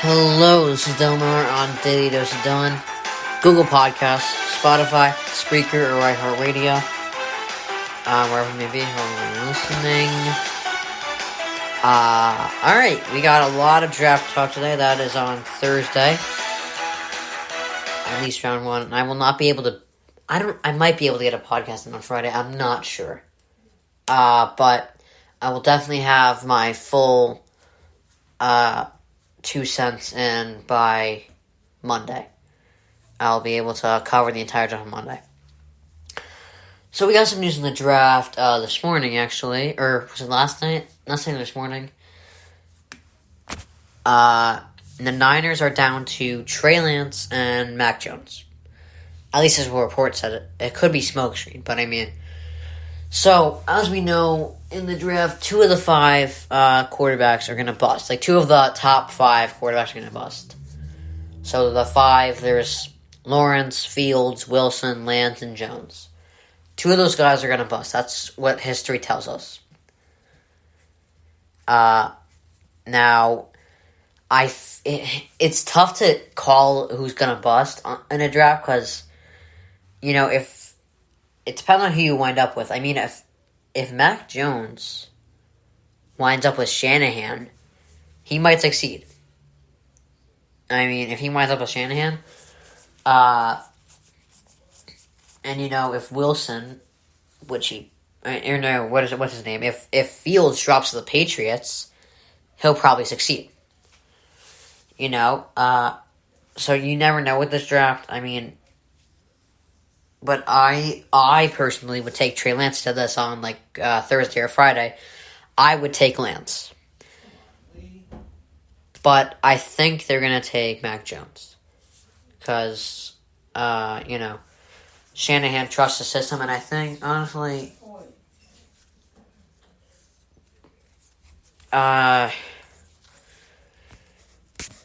Hello, this is Delmar on Daily Dose of Dylan, Google Podcasts, Spotify, Spreaker, or iHeartRadio. Wherever you may be, however you're listening. Alright, we got a lot of draft talk today. That is on Thursday. At least round one. And I will not be able to... I might be able to get a podcast in on Friday. I'm not sure. But I will definitely have my full 2 cents in by Monday. I'll be able to cover the entire draft on Monday. So we got some news in the draft this morning, actually. Or was it last night? Last night or this morning. The Niners are down to Trey Lance and Mac Jones. At least as what report said it. It could be smokescreen, but I mean... So, as we know, in the draft, 2 of the 5 quarterbacks are going to bust. Like, 2 of the top 5 quarterbacks are going to bust. So, the 5, there's Lawrence, Fields, Wilson, Lance, and Jones. 2 of those guys are going to bust. That's what history tells us. Now, it's tough to call who's going to bust in a draft because, you know, it depends on who you wind up with. I mean, if Mac Jones winds up with Shanahan, he might succeed. I mean, if he winds up with Shanahan, and you know, if Wilson, what's his name? If Fields drops to the Patriots, he'll probably succeed. You know, so you never know with this draft. I mean. But I personally would take Trey Lance to this on Thursday or Friday. I would take Lance. But I think they're going to take Mac Jones. Because, you know, Shanahan trusts the system. And I think, honestly,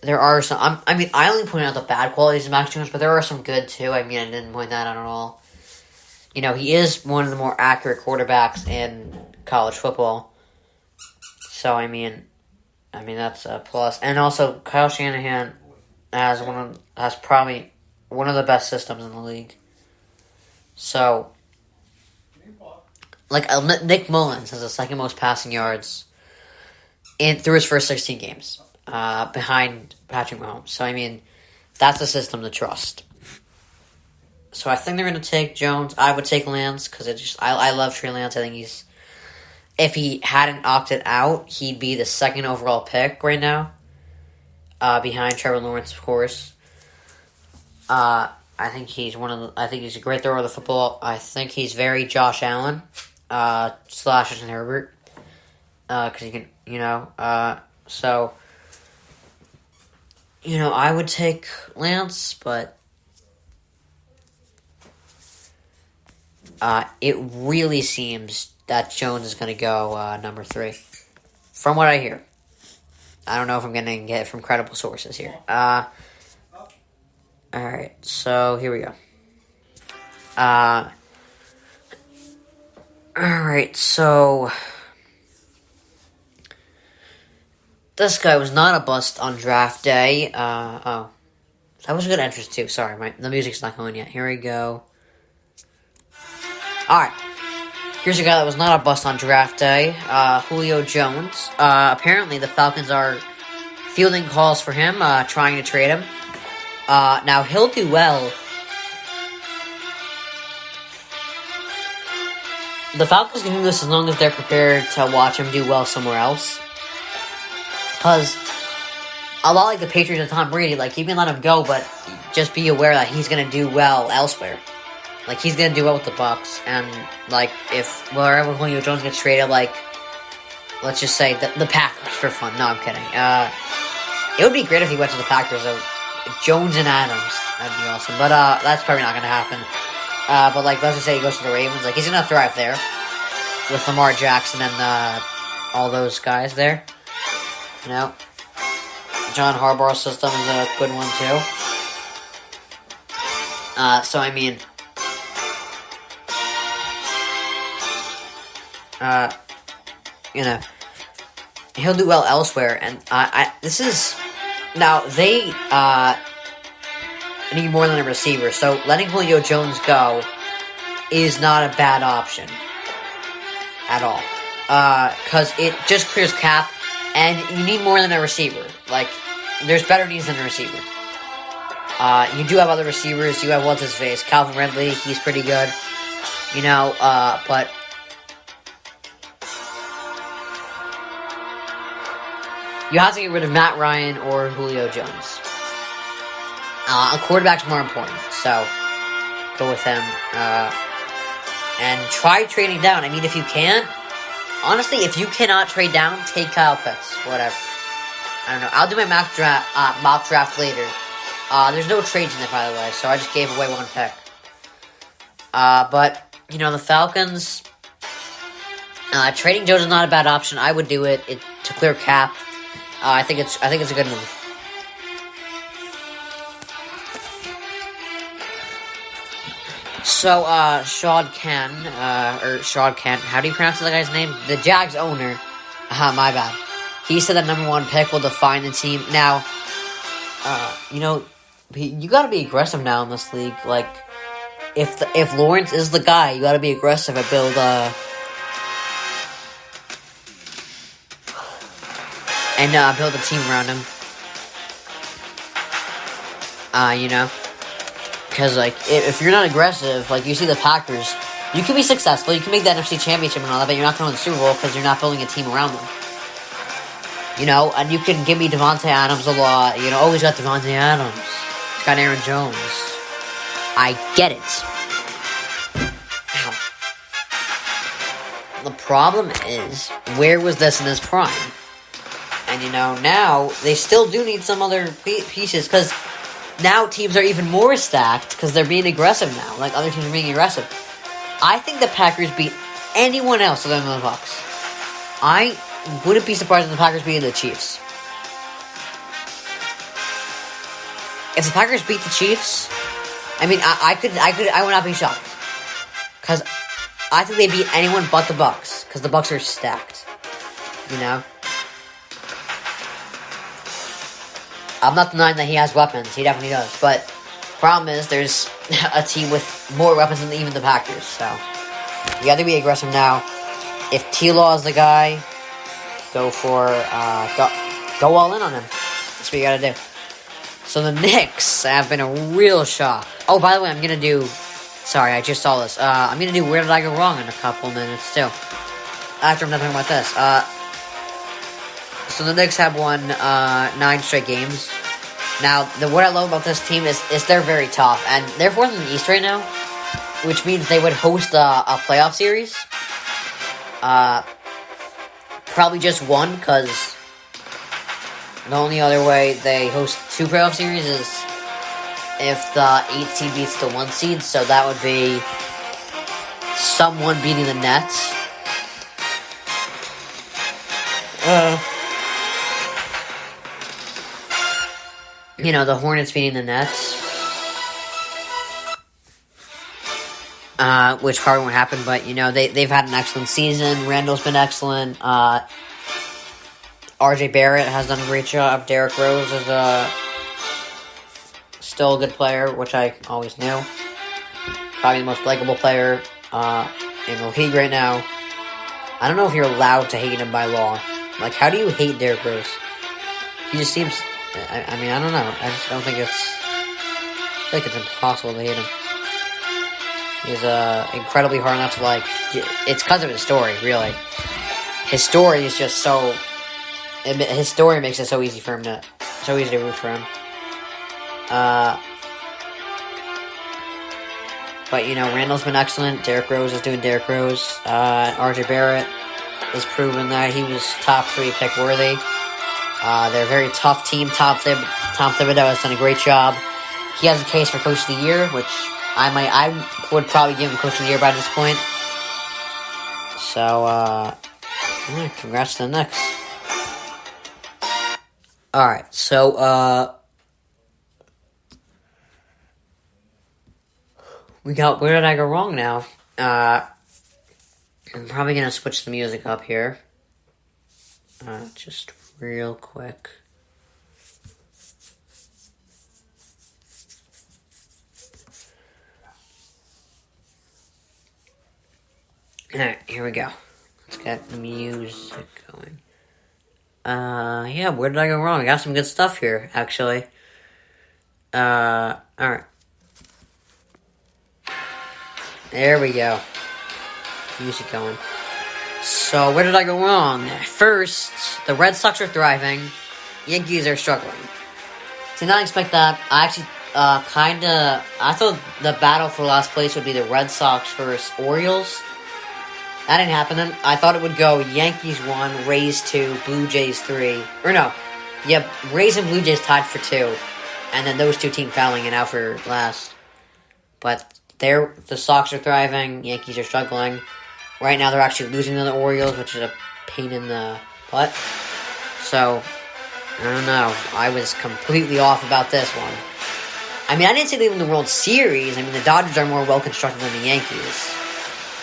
there are some... I mean, I only point out the bad qualities of Mac Jones, but there are some good, too. I mean, I didn't point that out at all. You know, he is one of the more accurate quarterbacks in college football. So, I mean, that's a plus. And also, Kyle Shanahan has probably one of the best systems in the league. So, Nick Mullins has the second most passing yards through his first 16 games. Behind Patrick Mahomes. So, I mean, that's a system to trust. So, I think they're going to take Jones. I would take Lance, because I love Trey Lance. I think if he hadn't opted out, he'd be the second overall pick right now. Behind Trevor Lawrence, of course. I think he's a great thrower of the football. I think he's very Josh Allen, / Justin Herbert. Because he can, you know, so... You know, I would take Lance, but it really seems that Jones is going to go number 3. From what I hear. I don't know if I'm going to get it from credible sources here. Alright, so here we go. Alright, so... This guy was not a bust on draft day. That was a good entrance too. Sorry, the music's not going yet. Here we go. Alright. Here's a guy that was not a bust on draft day. Julio Jones. Apparently the Falcons are fielding calls for him, trying to trade him. Now he'll do well. The Falcons can do this as long as they're prepared to watch him do well somewhere else. Because a lot like the Patriots and Tom Brady, you can let him go, but just be aware that he's going to do well elsewhere. He's going to do well with the Bucs, and, if wherever Julio Jones gets traded, let's just say the Packers for fun. No, I'm kidding. It would be great if he went to the Packers, though. Jones and Adams. That'd be awesome. But, that's probably not going to happen. But, let's just say he goes to the Ravens. He's going to thrive there with Lamar Jackson and, all those guys there. You know, John Harbaugh's system is a good one, too. So, I mean, you know, he'll do well elsewhere. And this is Now, they need more than a receiver, so letting Julio Jones go is not a bad option at all. Because it just clears cap, and you need more than a receiver. Like, there's better needs than a receiver. You do have other receivers. You have what's his face, Calvin Ridley. He's pretty good, but you have to get rid of Matt Ryan or Julio Jones. A quarterback's more important, so go with him. And try trading down. I mean, if you can, honestly, if you cannot trade down, take Kyle Pitts. Whatever. I don't know. I'll do my mock draft later. There's no trades in it, by the way, so I just gave away one pick. But, the Falcons, trading Jones is not a bad option. I would do it to clear cap. I think it's a good move. So, Shad Khan, how do you pronounce the guy's name? The Jags owner, my bad. He said the number one pick will define the team. Now, you gotta be aggressive now in this league. Like, if Lawrence is the guy, you gotta be aggressive and build a team around him. Because, like, if you're not aggressive, like, you see the Packers, you can be successful, you can make the NFC Championship and all that, but you're not going to win the Super Bowl because you're not building a team around them. And you can give me Devontae Adams a lot. Always got Devontae Adams. He's got Aaron Jones. I get it. Ow. The problem is, where was this in his prime? And, now, they still do need some other pieces, because now teams are even more stacked because they're being aggressive now. Like, other teams are being aggressive. I think the Packers beat anyone else other than the Bucs. I wouldn't be surprised if the Packers beat the Chiefs. If the Packers beat the Chiefs, I mean, I would not be shocked. Because I think they beat anyone but the Bucs. Because the Bucs are stacked. I'm not denying that he has weapons. He definitely does. But problem is, there's a team with more weapons than even the Packers. So you got to be aggressive now. If T-Law is the guy, go all in on him. That's what you got to do. So the Knicks have been a real shock. Oh, by the way, I'm gonna do. Sorry, I just saw this. I'm gonna do Where Did I Go Wrong in a couple minutes too. After I'm done talking about this. So the Knicks have won 9 straight games. Now, what I love about this team is they're very tough. And they're 4th in the East right now, which means they would host a playoff series. Probably just one, because the only other way they host 2 playoff series is if the 8 seed beats the 1 seed. So that would be someone beating the Nets. The Hornets beating the Nets. Which probably won't happen, but, they've had an excellent season. Randall's been excellent. RJ Barrett has done a great job. Derrick Rose is still a good player, which I always knew. Probably the most likable player in the league right now. I don't know if you're allowed to hate him by law. Like, how do you hate Derrick Rose? He just seems... I mean, I don't know. I just don't think I feel like it's impossible to hate him. He's incredibly hard not to like. It's because of his story, really. His story is just so... His story makes it so easy to root for him. But, Randall's been excellent. Derrick Rose is doing Derrick Rose. RJ Barrett has proven that he was top 3 pick worthy. They're a very tough team. Tom Thibodeau has done a great job. He has a case for Coach of the Year, which I would probably give him Coach of the Year by this point. So, congrats to the Knicks. Alright, so, we got Where Did I Go Wrong now? I'm probably going to switch the music up here. Just real quick. Alright, here we go. Let's get the music going. Yeah, where did I go wrong? I got some good stuff here, actually. Alright. There we go. Music going. So, where did I go wrong? First, the Red Sox are thriving. Yankees are struggling. Did not expect that. I actually, I thought the battle for last place would be the Red Sox versus Orioles. That didn't happen then. I thought it would go Yankees 1, Rays 2, Blue Jays 3. Or no. Yep, Rays and Blue Jays tied for 2. And then those two teams battling it out for last. But the Sox are thriving, Yankees are struggling. Right now they're actually losing to the Orioles, which is a pain in the butt. So, I don't know. I was completely off about this one. I mean, I didn't say they win the World Series. I mean, the Dodgers are more well-constructed than the Yankees.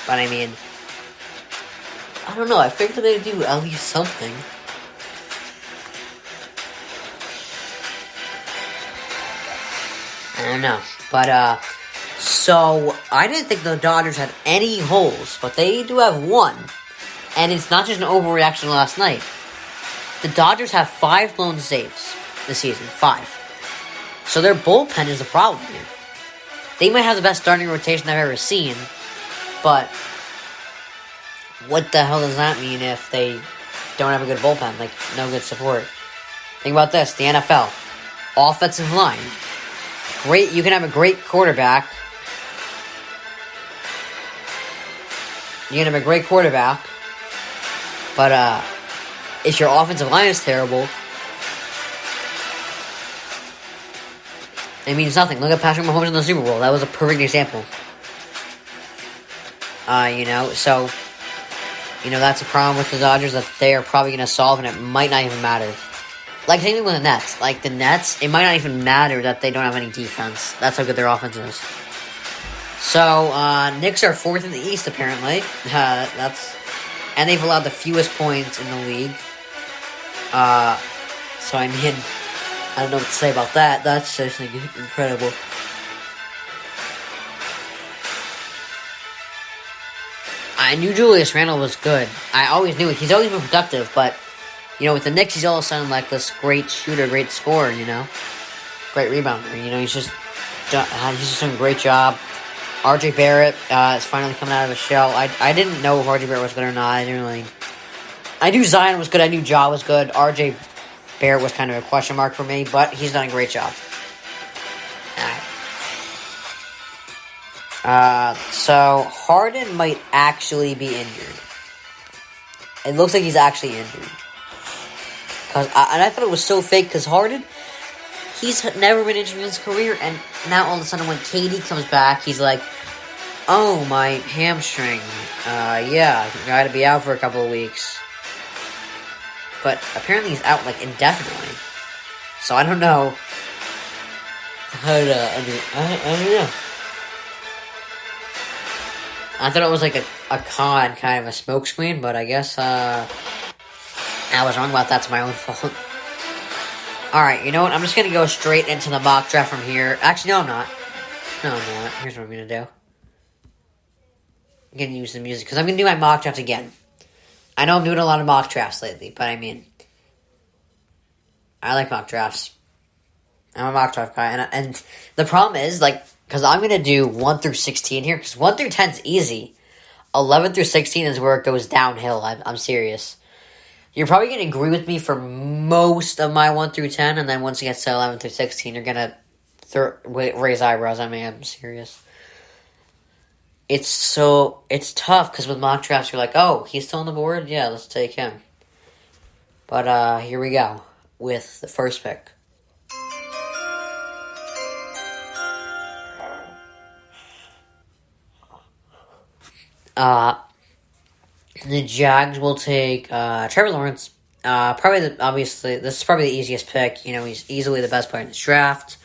But, I mean, I don't know. I figured they'd do at least something. I don't know. But, so, I didn't think the Dodgers had any holes, but they do have one. And it's not just an overreaction last night. The Dodgers have 5 blown saves this season. 5. So their bullpen is the problem here. They might have the best starting rotation I've ever seen, but what the hell does that mean if they don't have a good bullpen? Like, no good support. Think about this, the NFL. Offensive line. Great, you can have a great quarterback. You can have a great quarterback, but if your offensive line is terrible, it means nothing. Look at Patrick Mahomes in the Super Bowl. That was a perfect example. So, that's a problem with the Dodgers that they are probably going to solve, and it might not even matter. Like, same thing with the Nets. Like, the Nets, it might not even matter that they don't have any defense. That's how good their offense is. So, Knicks are 4th in the East, apparently. And they've allowed the fewest points in the league. So, I mean, I don't know what to say about that. That's just incredible. I knew Julius Randle was good. I always knew it. He's always been productive, but, with the Knicks, he's all of a sudden like this great shooter, great scorer, Great rebounder, he's just doing a great job. RJ Barrett is finally coming out of his shell. I didn't know if RJ Barrett was good or not. I knew Zion was good. I knew Ja was good. RJ Barrett was kind of a question mark for me, but he's done a great job. Alright. So, Harden might actually be injured. It looks like he's actually injured. And I thought it was so fake, because Harden, he's never been injured in his career, and now all of a sudden when KD comes back, he's like, oh, my hamstring. Yeah, I gotta be out for a couple of weeks. But apparently he's out, indefinitely. So I don't know how to, I don't know. I thought it was a con, kind of a smokescreen, but I guess, I was wrong about that. It's my own fault. Alright, you know what? I'm just gonna go straight into the mock draft from here. Actually, no, I'm not. No, I'm not. Here's what I'm gonna do. I'm gonna use the music, because I'm gonna do my mock draft again. I know I'm doing a lot of mock drafts lately, but I mean, I like mock drafts. I'm a mock draft guy, and the problem is, because I'm gonna do 1 through 16 here, because 1 through 10 is easy. 11 through 16 is where it goes downhill. I'm serious. You're probably going to agree with me for most of my 1 through 10, and then once it gets to 11 through 16, you're going to raise eyebrows. I mean, I'm serious. It's tough, because with mock drafts, you're like, oh, he's still on the board? Yeah, let's take him. But, here we go, with the first pick. The Jags will take Trevor Lawrence. Obviously, this is probably the easiest pick. He's easily the best player in this draft.